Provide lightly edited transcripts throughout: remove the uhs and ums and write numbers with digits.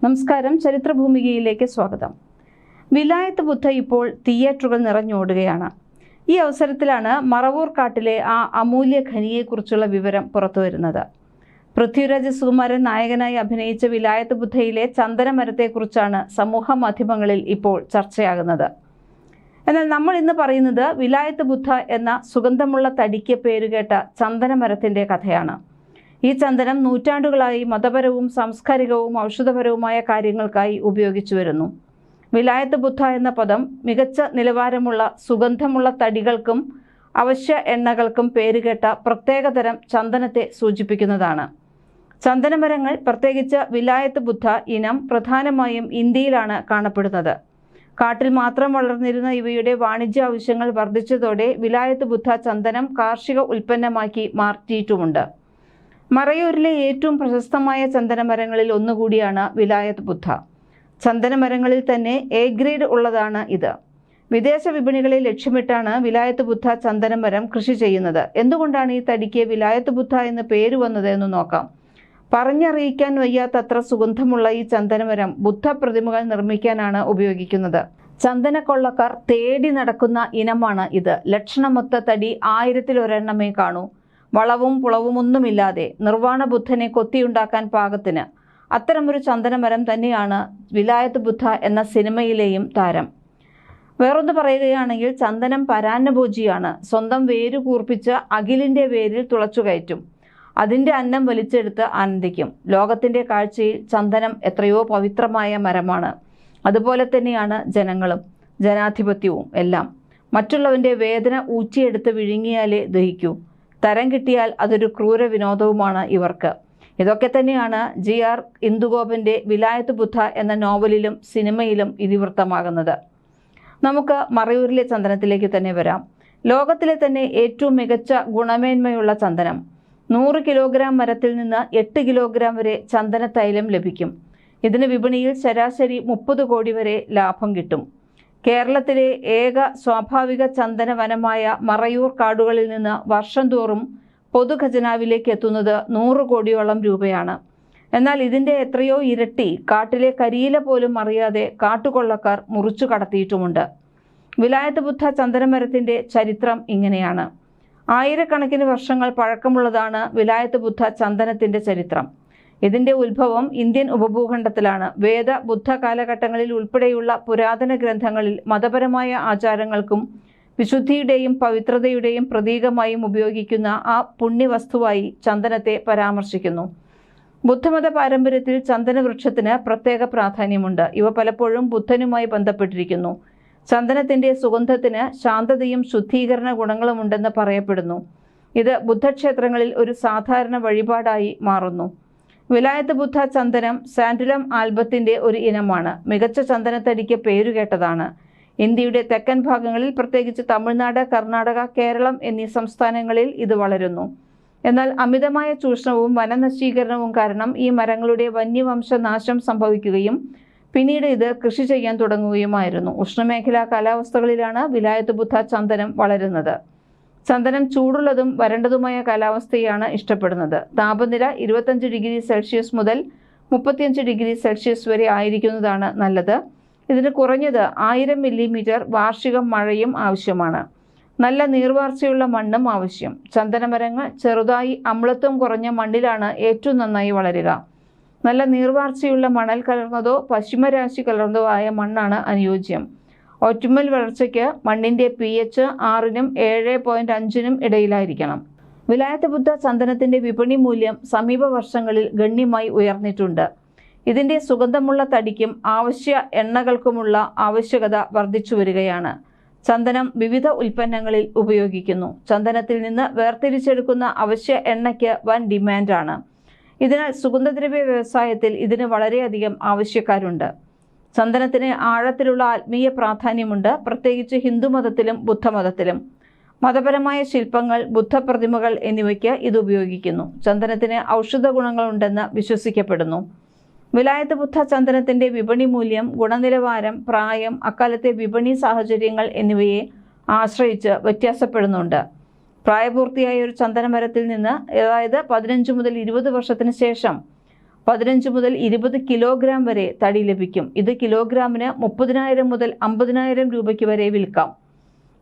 നമസ്കാരം, ചരിത്രഭൂമികയിലേക്ക് സ്വാഗതം. വിലായത്ത് ബുദ്ധ ഇപ്പോൾ തിയേറ്ററുകൾ നിറഞ്ഞോടുകയാണ്. ഈ അവസരത്തിലാണ് മറവൂർ കാട്ടിലെ ആ അമൂല്യ ഖനിയെക്കുറിച്ചുള്ള വിവരം പുറത്തുവരുന്നത്. പൃഥ്വിരാജ് സുകുമാരൻ നായകനായി അഭിനയിച്ച വിലായത്ത് ബുദ്ധയിലെ ചന്ദനമരത്തെക്കുറിച്ചാണ് സമൂഹ മാധ്യമങ്ങളിൽ ഇപ്പോൾ ചർച്ചയാകുന്നത്. എന്നാൽ നമ്മൾ ഇന്ന് പറയുന്നത് വിലായത്ത് ബുദ്ധ എന്ന സുഗന്ധമുള്ള തടിക്ക് പേരുകേട്ട ചന്ദനമരത്തിൻ്റെ കഥയാണ്. ഈ ചന്ദനം നൂറ്റാണ്ടുകളായി മതപരവും സാംസ്കാരികവും ഔഷധപരവുമായ കാര്യങ്ങൾക്കായി ഉപയോഗിച്ചു വരുന്നു. വിലായത്ത് ബുദ്ധ എന്ന പദം മികച്ച നിലവാരമുള്ള സുഗന്ധമുള്ള തടികൾക്കും അവശ്യ എണ്ണകൾക്കും പേരുകേട്ട പ്രത്യേകതരം ചന്ദനത്തെ സൂചിപ്പിക്കുന്നതാണ്. ചന്ദനമരങ്ങൾ, പ്രത്യേകിച്ച് വിലായത്ത് ബുദ്ധ ഇനം, പ്രധാനമായും ഇന്ത്യയിലാണ് കാണപ്പെടുന്നത്. കാട്ടിൽ മാത്രം വളർന്നിരുന്ന ഇവയുടെ വാണിജ്യ ആവശ്യങ്ങൾ വർദ്ധിച്ചതോടെ വിലായത്ത് ബുദ്ധ ചന്ദനം കാർഷിക ഉൽപ്പന്നമാക്കി മാറ്റിയിട്ടുമുണ്ട്. മറയൂരിലെ ഏറ്റവും പ്രശസ്തമായ ചന്ദനമരങ്ങളിൽ ഒന്നുകൂടിയാണ് വിലായത്ത് ബുദ്ധ. ചന്ദനമരങ്ങളിൽ തന്നെ എ ഗ്രേഡ് ഉള്ളതാണ് ഇത്. വിദേശ വിപണികളെ ലക്ഷ്യമിട്ടാണ് വിലായത്ത് ബുദ്ധ ചന്ദനമരം കൃഷി ചെയ്യുന്നത്. എന്തുകൊണ്ടാണ് ഈ തടിക്ക് വിലായത്ത് ബുദ്ധ എന്ന് പേര് വന്നത് എന്ന് നോക്കാം. പറഞ്ഞറിയിക്കാൻ വയ്യാത്തത്ര സുഗന്ധമുള്ള ഈ ചന്ദനമരം ബുദ്ധ പ്രതിമകൾ നിർമ്മിക്കാനാണ് ഉപയോഗിക്കുന്നത്. ചന്ദനക്കൊള്ളക്കാർ തേടി നടക്കുന്ന ഇനമാണ് ഇത്. ലക്ഷണമൊത്ത തടി 1000-1 കാണൂ. വളവും പുളവുമൊന്നുമില്ലാതെ നിർവാണ ബുദ്ധനെ കൊത്തിയുണ്ടാക്കാൻ പാകത്തിന്. അത്തരമൊരു ചന്ദനമരം തന്നെയാണ് വിലായത്ത് ബുദ്ധ എന്ന സിനിമയിലെയും താരം. വേറൊന്ന് പറയുകയാണെങ്കിൽ ചന്ദനം പരാന്നഭോജിയാണ്. സ്വന്തം വേര് കൂർപ്പിച്ച് അകിലിൻ്റെ വേരിൽ തുളച്ചു കയറ്റും. അതിൻ്റെ അന്നം വലിച്ചെടുത്ത് ആനന്ദിക്കും. ലോകത്തിൻ്റെ കാഴ്ചയിൽ ചന്ദനം എത്രയോ പവിത്രമായ മരമാണ്. അതുപോലെ തന്നെയാണ് ജനങ്ങളും ജനാധിപത്യവും എല്ലാം. മറ്റുള്ളവൻ്റെ വേദന ഊറ്റിയെടുത്ത് വിഴുങ്ങിയാലേ ദഹിക്കൂ. തരം കിട്ടിയാൽ അതൊരു ക്രൂര വിനോദവുമാണ് ഇവർക്ക്. ഇതൊക്കെ തന്നെയാണ് GR ഇന്ദുഗോപൻ്റെ വിലായത്ത് ബുദ്ധ എന്ന നോവലിലും സിനിമയിലും ഇതിവൃത്തമാകുന്നത്. നമുക്ക് മറയൂരിലെ ചന്ദനത്തിലേക്ക് തന്നെ വരാം. ലോകത്തിലെ തന്നെ ഏറ്റവും മികച്ച ഗുണമേന്മയുള്ള ചന്ദനം. 100 കിലോഗ്രാം മരത്തിൽ നിന്ന് 8 കിലോഗ്രാം വരെ ചന്ദന തൈലം ലഭിക്കും. ഇതിന് വിപണിയിൽ ശരാശരി 30 കോടി വരെ ലാഭം കിട്ടും. കേരളത്തിലെ ഏക സ്വാഭാവിക ചന്ദന വനമായ മറയൂർ കാടുകളിൽ നിന്ന് വർഷം തോറും പൊതുഖജനാവിലേക്ക് എത്തുന്നത് 100 കോടിയോളം രൂപയാണ്. എന്നാൽ ഇതിൻ്റെ എത്രയോ ഇരട്ടി കാട്ടിലെ കരിയില പോലും അറിയാതെ കാട്ടുകൊള്ളക്കാർ മുറിച്ചു കടത്തിയിട്ടുമുണ്ട്. വിലായത്ത് ബുദ്ധ ചന്ദനമരത്തിൻ്റെ ചരിത്രം ഇങ്ങനെയാണ്. ആയിരക്കണക്കിന് വർഷങ്ങൾ പഴക്കമുള്ളതാണ് വിലായത്ത് ബുദ്ധ ചന്ദനത്തിൻ്റെ ചരിത്രം. ഇതിൻ്റെ ഉത്ഭവം ഇന്ത്യൻ ഉപഭൂഖണ്ഡത്തിലാണ്. വേദ ബുദ്ധ കാലഘട്ടങ്ങളിൽ ഉൾപ്പെടെയുള്ള പുരാതന ഗ്രന്ഥങ്ങളിൽ മതപരമായ ആചാരങ്ങൾക്കും വിശുദ്ധിയുടെയും പവിത്രതയുടെയും പ്രതീകമായും ഉപയോഗിക്കുന്ന ആ പുണ്യവസ്തുവായി ചന്ദനത്തെ പരാമർശിക്കുന്നു. ബുദ്ധമത പാരമ്പര്യത്തിൽ ചന്ദനവൃക്ഷത്തിന് പ്രത്യേക പ്രാധാന്യമുണ്ട്. ഇവ പലപ്പോഴും ബുദ്ധനുമായി ബന്ധപ്പെട്ടിരിക്കുന്നു. ചന്ദനത്തിൻ്റെ സുഗന്ധത്തിന് ശാന്തതയും ശുദ്ധീകരണ ഗുണങ്ങളുമുണ്ടെന്ന് പറയപ്പെടുന്നു. ഇത് ബുദ്ധക്ഷേത്രങ്ങളിൽ ഒരു സാധാരണ വഴിപാടായി മാറുന്നു. വിലായത്ത് ബുദ്ധ ചന്ദനം സാൻഡുലം ആൽബത്തിൻ്റെ ഒരു ഇനമാണ്. മികച്ച ചന്ദനത്തടിക്ക് പേരുകേട്ടതാണ്. ഇന്ത്യയുടെ തെക്കൻ ഭാഗങ്ങളിൽ, പ്രത്യേകിച്ച് തമിഴ്നാട്, കർണാടക, കേരളം എന്നീ സംസ്ഥാനങ്ങളിൽ ഇത് വളരുന്നു. എന്നാൽ അമിതമായ ചൂഷണവും വനനശീകരണവും കാരണം ഈ മരങ്ങളുടെ വന്യവംശനാശം സംഭവിക്കുകയും പിന്നീട് ഇത് കൃഷി ചെയ്യാൻ തുടങ്ങുകയുമായിരുന്നു. ഉഷ്ണമേഖലാ കാലാവസ്ഥകളിലാണ് വിലായത്ത് ബുദ്ധ ചന്ദനം വളരുന്നത്. ചന്ദനം ചൂടുള്ളതും വരണ്ടതുമായ കാലാവസ്ഥയാണ് ഇഷ്ടപ്പെടുന്നത്. താപനില 25 ഡിഗ്രി സെൽഷ്യസ് മുതൽ 35 ഡിഗ്രി സെൽഷ്യസ് വരെ ആയിരിക്കുന്നതാണ് നല്ലത്. ഇതിന് കുറഞ്ഞത് 1000 മില്ലിമീറ്റർ വാർഷിക മഴയും ആവശ്യമാണ്. നല്ല നീർവാർച്ചയുള്ള മണ്ണും ആവശ്യം. ചന്ദനമരങ്ങൾ ചെറുതായി അമ്ലത്വം കുറഞ്ഞ മണ്ണിലാണ് ഏറ്റവും നന്നായി വളരുക. നല്ല നീർവാർച്ചയുള്ള മണൽ കലർന്നതോ പശ്ചിമരാശി കലർന്നതോ ആയ മണ്ണാണ് അനുയോജ്യം. ഒറ്റുമൽ വളർച്ചയ്ക്ക് മണ്ണിൻ്റെ pH 6-നും 7.5-നും ഇടയിലായിരിക്കണം. വിലായത്ത് ബുദ്ധ ചന്ദനത്തിൻ്റെ വിപണി മൂല്യം സമീപ വർഷങ്ങളിൽ ഗണ്യമായി ഉയർന്നിട്ടുണ്ട്. ഇതിൻ്റെ സുഗന്ധമുള്ള തടിക്കും ആവശ്യ എണ്ണകൾക്കുമുള്ള ആവശ്യകത വർദ്ധിച്ചു വരികയാണ്. ചന്ദനം വിവിധ ഉൽപ്പന്നങ്ങളിൽ ഉപയോഗിക്കുന്നു. ചന്ദനത്തിൽ നിന്ന് വേർതിരിച്ചെടുക്കുന്ന അവശ്യ എണ്ണയ്ക്ക് വൻ ഡിമാൻഡാണ്. ഇതിനാൽ സുഗന്ധദ്രവ്യ വ്യവസായത്തിൽ ഇതിന് വളരെയധികം ആവശ്യക്കാരുണ്ട്. ചന്ദനത്തിന് ആഴത്തിലുള്ള ആത്മീയ പ്രാധാന്യമുണ്ട്, പ്രത്യേകിച്ച് ഹിന്ദുമതത്തിലും ബുദ്ധമതത്തിലും. മതപരമായ ശില്പങ്ങൾ, ബുദ്ധപ്രതിമകൾ എന്നിവയ്ക്ക് ഇത് ഉപയോഗിക്കുന്നു. ചന്ദനത്തിന് ഔഷധ ഗുണങ്ങളുണ്ടെന്ന് വിശ്വസിക്കപ്പെടുന്നു. വിലായത്ത് ബുദ്ധ ചന്ദനത്തിൻ്റെ വിപണി മൂല്യം, ഗുണനിലവാരം, പ്രായം, അക്കാലത്തെ വിപണി സാഹചര്യങ്ങൾ എന്നിവയെ ആശ്രയിച്ച് വ്യത്യാസപ്പെടുന്നുണ്ട്. പ്രായപൂർത്തിയായ ഒരു ചന്ദനമരത്തിൽ നിന്ന്, അതായത് 15 മുതൽ 20 വർഷത്തിന് ശേഷം 15 മുതൽ 20 കിലോഗ്രാം വരെ തടി ലഭിക്കും. ഇത് കിലോഗ്രാമിന് 30,000 മുതൽ 50,000 രൂപയ്ക്ക് വരെ വിൽക്കാം.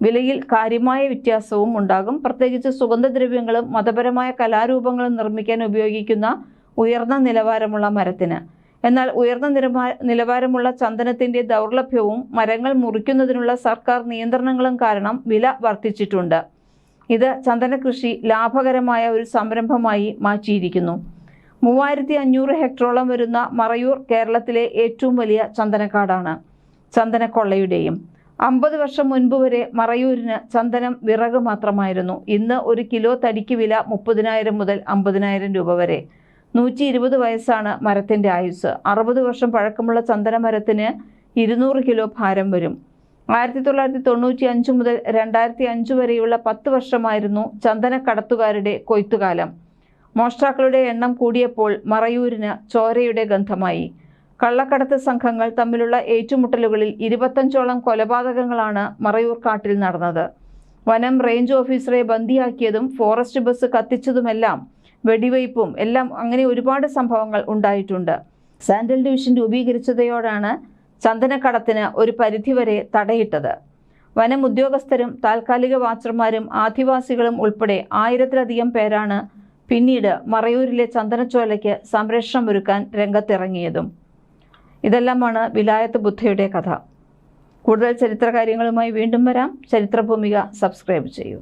വിലയിൽ കാര്യമായ വ്യത്യാസവും ഉണ്ടാകും. പ്രത്യേകിച്ച് സുഗന്ധദ്രവ്യങ്ങളും മതപരമായ കലാരൂപങ്ങളും നിർമ്മിക്കാൻ ഉപയോഗിക്കുന്ന ഉയർന്ന നിലവാരമുള്ള മരത്തിന്. എന്നാൽ ഉയർന്ന നിലവാരമുള്ള ചന്ദനത്തിന്റെ ദൗർലഭ്യവും മരങ്ങൾ മുറിക്കുന്നതിനുള്ള സർക്കാർ നിയന്ത്രണങ്ങളും കാരണം വില വർദ്ധിച്ചിട്ടുണ്ട്. ഇത് ചന്ദന കൃഷി ലാഭകരമായ ഒരു സംരംഭമായി മാറ്റിയിരിക്കുന്നു. 3500 ഹെക്ടറോളം വരുന്ന മറയൂർ കേരളത്തിലെ ഏറ്റവും വലിയ ചന്ദനക്കാടാണ്. ചന്ദനക്കൊള്ളയുടെയും 50 വർഷം മുൻപ് വരെ മറയൂരിന് ചന്ദനം വിറക് മാത്രമായിരുന്നു. ഇന്ന് ഒരു കിലോ തടിക്ക് വില 30,000 മുതൽ 50,000 രൂപ വരെ. 120 വയസ്സാണ് മരത്തിന്റെ ആയുസ്. 60 വർഷം പഴക്കമുള്ള ചന്ദന മരത്തിന് 200 കിലോ ഭാരം വരും. 1995 മുതൽ 2005 വരെയുള്ള 10 വർഷമായിരുന്നു ചന്ദന കടത്തുകാരുടെ കൊയ്ത്തുകാലം. മോഷ്ടാക്കളുടെ എണ്ണം കൂടിയപ്പോൾ മറയൂരിന് ചോരയുടെ ഗന്ധമായി. കള്ളക്കടത്ത് സംഘങ്ങൾ തമ്മിലുള്ള ഏറ്റുമുട്ടലുകളിൽ 25ഓളം കൊലപാതകങ്ങളാണ് മറയൂർ കാട്ടിൽ നടന്നത്. വനം റേഞ്ച് ഓഫീസറെ ബന്ദിയാക്കിയതും ഫോറസ്റ്റ് ബസ് കത്തിച്ചതുമെല്ലാം വെടിവയ്പും എല്ലാം അങ്ങനെ ഒരുപാട് സംഭവങ്ങൾ ഉണ്ടായിട്ടുണ്ട്. സാൻഡൽ ഡിവിഷൻ രൂപീകരിച്ചതോടെയാണ് ചന്ദനക്കടത്തിന് ഒരു പരിധിവരെ തടയിട്ടത്. വനം ഉദ്യോഗസ്ഥരും താൽക്കാലിക വാച്ചർമാരും ആദിവാസികളും ഉൾപ്പെടെ 1000-ലധികം പേരാണ് പിന്നീട് മറയൂരിലെ ചന്ദനച്ചോലയ്ക്ക് സംരക്ഷണമൊരുക്കാൻ രംഗത്തിറങ്ങിയതും. ഇതെല്ലാമാണ് വിലായത്ത് ബുദ്ധയുടെ കഥ. കൂടുതൽ ചരിത്ര കാര്യങ്ങളുമായി വീണ്ടും വരാം. ചരിത്രഭൂമിക സബ്സ്ക്രൈബ് ചെയ്യൂ.